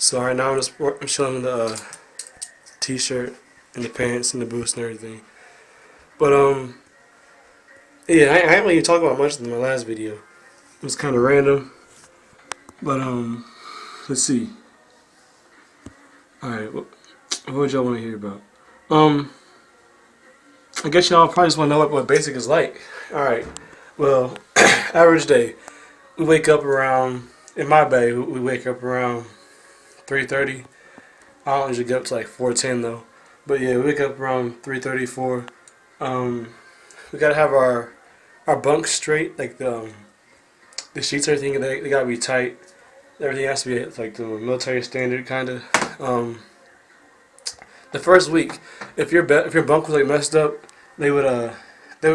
So right now I'm showing the t-shirt and the pants and the boots and everything. But yeah, I didn't really talk about much in my last video. It was kind of random. But let's see. All right, what would y'all want to hear about? I guess y'all probably just want to know what basic is like. All right. Well, average day. We wake up around in my bay. We wake up around 3:30. I don't usually get up to like 4:10 though. But yeah, we wake up around 3:30, 4. We gotta have our bunks straight. Like the sheets, everything they gotta be tight. Everything has to be like the military standard kind of. The first week, if your bunk was like messed up, they would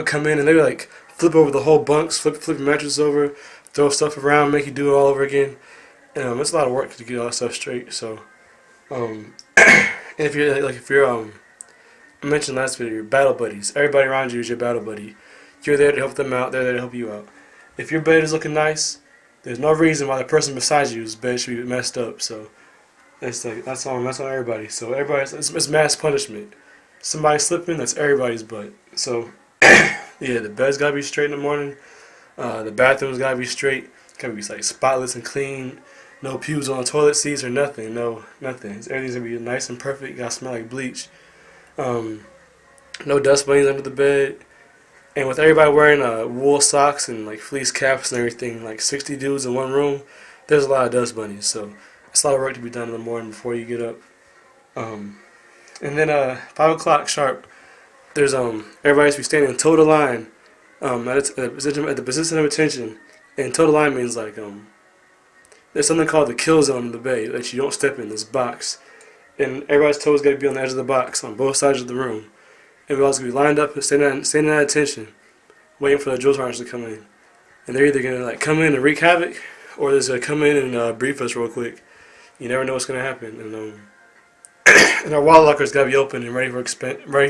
come in and they would like flip over the whole bunks, flip your mattress over, throw stuff around, make you do it all over again. And it's a lot of work to get all that stuff straight. So, and if you're I mentioned last video, your battle buddies. Everybody around you is your battle buddy. You're there to help them out. They're there to help you out. If your bed is looking nice, there's no reason why the person beside you's bed should be messed up. So that's on everybody. So it's mass punishment. Somebody slipping, that's everybody's butt. So yeah, the bed's gotta be straight in the morning. The bathroom's gotta be straight. Gotta be like spotless and clean. No pubes on the toilet seats or nothing. No nothing. Everything's gonna be nice and perfect. Gotta smell like bleach. No dust bunnies under the bed. And with everybody wearing wool socks and like fleece caps and everything, like 60 dudes in one room, there's a lot of dust bunnies. So it's a lot of work to be done in the morning before you get up. And then 5 o'clock sharp, there's everybody's be standing in total line at the position of attention. And total line means like there's something called the kill zone in the bay that you don't step in, this box. And everybody's toes got to be on the edge of the box on both sides of the room. And we also be lined up and standing at attention, waiting for the drill sergeants to come in. And they're either gonna like come in and wreak havoc, or they're gonna come in and brief us real quick. You never know what's gonna happen. And our wall lockers gotta be open and ready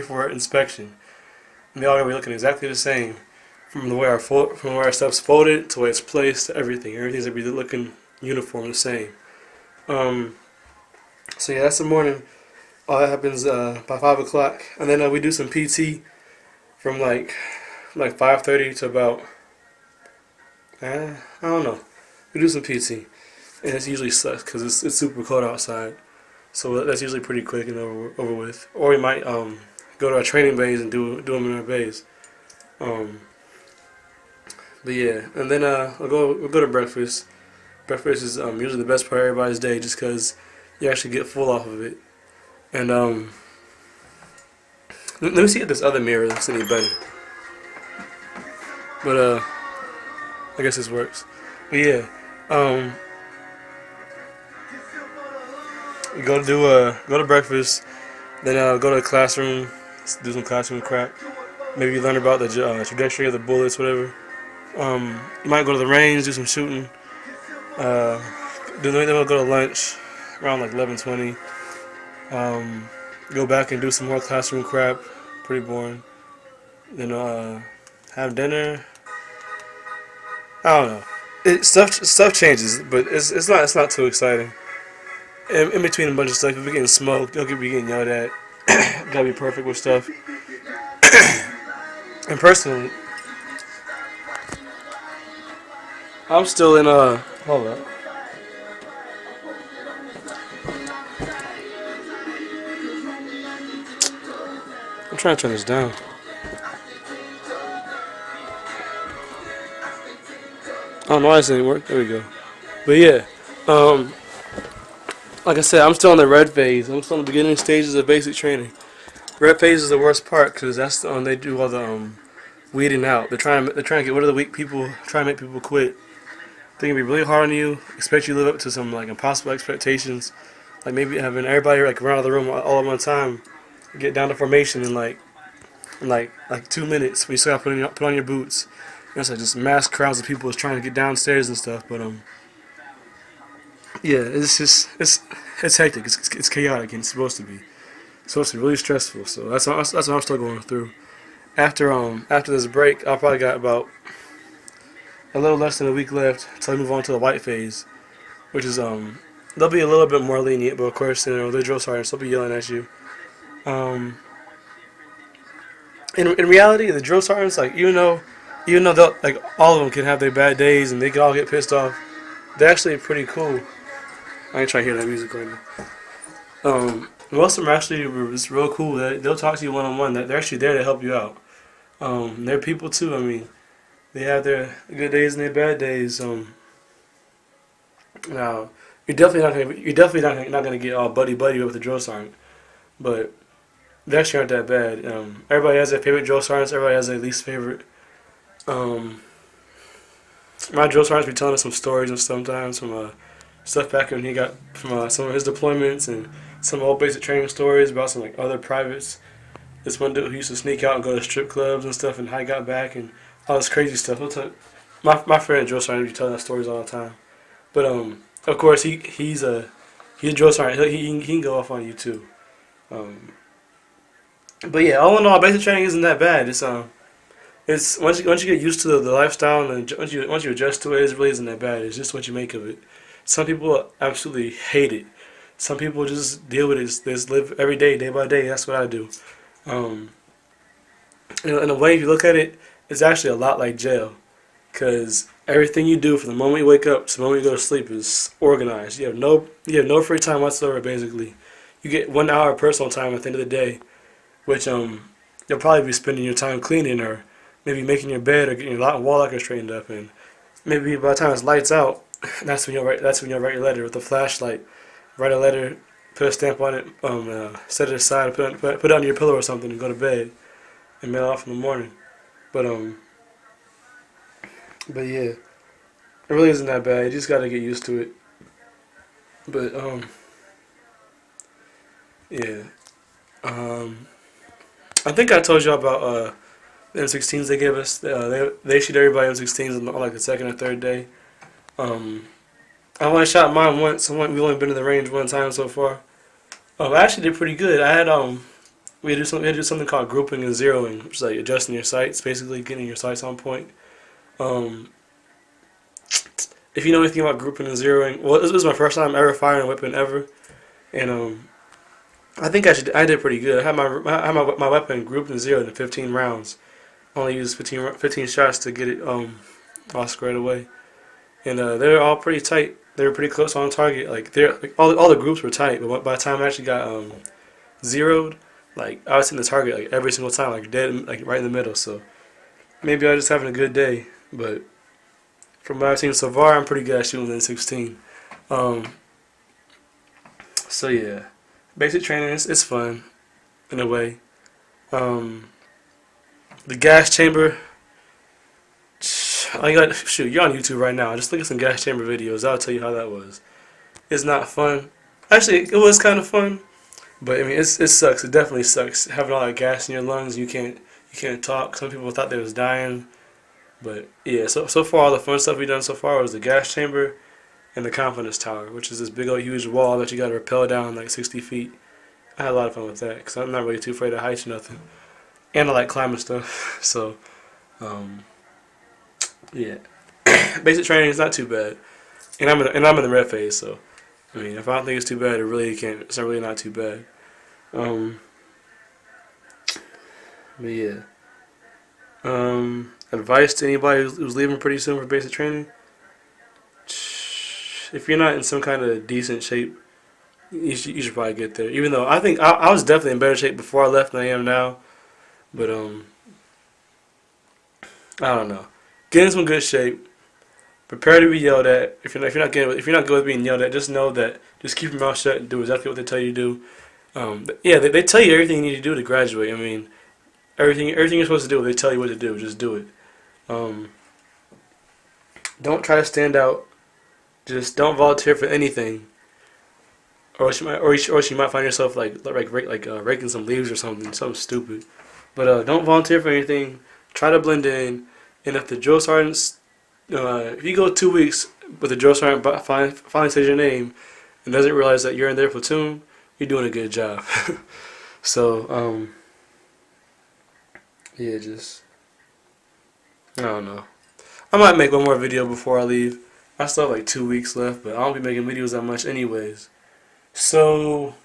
for inspection. And they all gotta be looking exactly the same, from the way our stuff's folded to the way it's placed to everything. Everything's gonna be looking uniform, the same. So yeah, that's the morning. All that happens by 5 o'clock, and then we do some PT from like 5:30 to about I don't know. We do some PT, and it's usually sucks because it's super cold outside. So that's usually pretty quick and over with. Or we might go to our training bays and do them in our bays. But yeah, and then we'll go to breakfast. Breakfast is usually the best part of everybody's day, just because you actually get full off of it. And let me see if this other mirror looks any better. But I guess this works. But yeah, you go to breakfast, then go to the classroom, do some classroom crap. Maybe you learn about the trajectory of the bullets, whatever. You might go to the range, do some shooting. Then we'll go to lunch around like 11:20. Go back and do some more classroom crap. Pretty boring. Then have dinner. I don't know. Stuff changes, but it's not too exciting. In between a bunch of stuff, you'll be getting smoked. You'll be getting yelled at. Gotta be perfect with stuff. And personally, I'm still in hold up. I'm trying to turn this down. I don't know why this didn't work. There we go. But yeah, like I said, I'm still in the red phase. I'm still in the beginning stages of basic training. Red phase is the worst part because that's they do all the weeding out. They're trying to get rid of the weak people, trying to make people quit. They can be really hard on you, expect you to live up to some like impossible expectations, like maybe having everybody like run out of the room all at one time, get down to formation in like 2 minutes. When you still gotta put on your boots. And it's like just mass crowds of people is trying to get downstairs and stuff. But yeah, it's hectic. It's chaotic and it's supposed to be. It's supposed to be really stressful. So that's what I'm still going through. After this break, I'll probably got about a little less than a week left until I move on to the white phase, which is they'll be a little bit more lenient, but of course, the drill sergeants they'll be yelling at you. Um, in reality, the drill sergeants, like even though they'll, like all of them can have their bad days and they can all get pissed off, they're actually pretty cool. I ain't trying to hear that music right now. Most of them are actually it's real cool. They'll talk to you one on one. They're actually there to help you out. They're people too. I mean, they have their good days and their bad days. Now you're definitely not gonna get all buddy buddy with the drill sergeant, but they actually aren't that bad. Everybody has their favorite drill sergeants. Everybody has their least favorite. Um, my drill sergeants be telling us some stories and sometimes from stuff back when he got from some of his deployments and some old basic training stories about some like other privates. This one dude who used to sneak out and go to strip clubs and stuff and how he got back and all this crazy stuff. My friend drill sergeant be telling us stories all the time. But of course he's a drill sergeant. He can go off on you too. But yeah, all in all, basic training isn't that bad. It's once you get used to the lifestyle and once you adjust to it, it really isn't that bad. It's just what you make of it. Some people absolutely hate it. Some people just deal with it. They just live every day, day by day. That's what I do. Um, in a way, if you look at it, it's actually a lot like jail, because everything you do from the moment you wake up to the moment you go to sleep is organized. You have no free time whatsoever. Basically, you get 1 hour of personal time at the end of the day, which you'll probably be spending your time cleaning or maybe making your bed or getting your wall locker straightened up, and maybe by the time it's lights out, that's when you'll write your letter with a flashlight. Write a letter, put a stamp on it, set it aside, put it under your pillow or something, and go to bed, and mail it off in the morning. But but yeah, it really isn't that bad. You just gotta get used to it. But yeah, I think I told you about the M16s they gave us. They issued everybody M16s on like the second or third day. Um, I only shot mine once. We've only been to the range one time so far. I actually did pretty good. I had we had to do something called grouping and zeroing, which is like adjusting your sights, basically getting your sights on point. Um, if you know anything about grouping and zeroing, well, this was my first time ever firing a weapon ever, and I think I did pretty good. I had my weapon grouped and zeroed in 15 rounds. I only used 15 shots to get it all squared away, and they were all pretty tight. They were pretty close on target. Like all the groups were tight, but by the time I actually got zeroed, like I was hitting the target like every single time, like dead, like right in the middle. So maybe I was just having a good day, but from what I've seen so far, I'm pretty good at shooting in 16. Um, so yeah, basic training it's fun in a way. Um, the gas chamber. Shoot, you're on YouTube right now. Just look at some gas chamber videos. I'll tell you how that was. It's not fun. Actually, it was kind of fun, but I mean, it sucks. It definitely sucks having all that gas in your lungs. You can't talk. Some people thought they was dying, but yeah. So far, all the fun stuff we've done so far was the gas chamber and the confidence tower, which is this big old huge wall that you got to rappel down like 60 feet. I had a lot of fun with that because I'm not really too afraid of heights or nothing, and I like climbing stuff. So um, yeah, basic training is not too bad, and I'm in the red phase. So I mean, if I don't think it's too bad, it really can't. It's not really not too bad. Um, but yeah. Advice to anybody who's leaving pretty soon for basic training: if you're not in some kind of decent shape, you should probably get there. Even though I think I was definitely in better shape before I left than I am now, but I don't know. Get in some good shape. Prepare to be yelled at. If you're not good with being yelled at, just know that just keep your mouth shut and do exactly what they tell you to do. Yeah, they tell you everything you need to do to graduate. I mean, everything you're supposed to do, they tell you what to do. Just do it. Um, don't try to stand out. Just don't volunteer for anything, or else you might find yourself raking some leaves or something stupid. But don't volunteer for anything. Try to blend in. And if the drill sergeants, if you go 2 weeks with the drill sergeant finally says your name and doesn't realize that you're in their platoon, you're doing a good job. So yeah, just I don't know. I might make one more video before I leave. I still have like 2 weeks left, but I don't be making videos that much anyways. So